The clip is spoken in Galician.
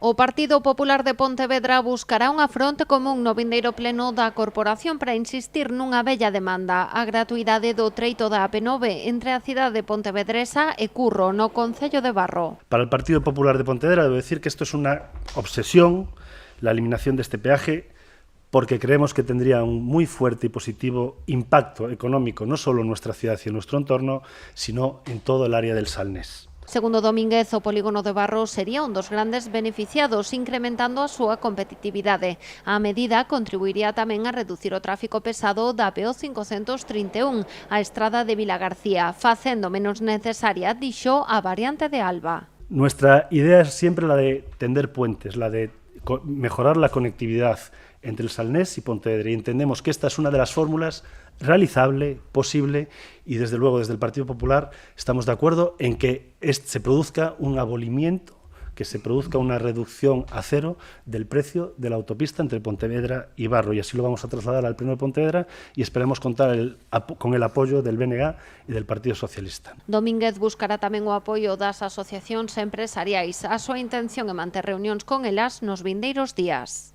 O Partido Popular de Pontevedra buscará unha fronte común no vindeiro pleno da corporación para insistir nunha bella demanda, a gratuidade do treito da AP9 entre a cidade pontevedresa e Curro, no concello de Barro. Para el Partido Popular de Pontevedra debo decir que esto es una obsesión, la eliminación de este peaje, porque creemos que tendría un muy fuerte y positivo impacto económico, no solo en nuestra ciudad y en nuestro entorno, sino en todo el área del Salnés. Segundo Domínguez, o polígono de Barro sería un dos grandes beneficiados, incrementando a súa competitividade. A medida contribuiría tamén a reducir o tráfico pesado da PO 531, a estrada de Vilagarcía, facendo menos necesaria, dixo, a variante de Alba. Nuestra idea es siempre la de tender puentes, la de mejorar la conectividad entre el Salnés y Pontevedra, y entendemos que esta es una de las fórmulas realizable, posible, y desde luego desde el Partido Popular estamos de acuerdo en que se produzca un abolimiento, que se produzca una reducción a cero del precio de la autopista entre Pontevedra y Barro, y así lo vamos a trasladar al Pleno de Pontevedra y esperemos contar con el apoyo del BNG y del Partido Socialista. Domínguez buscará tamén o apoio das asociacións empresariais. A súa intención é manter reunións con elas nos vindeiros días.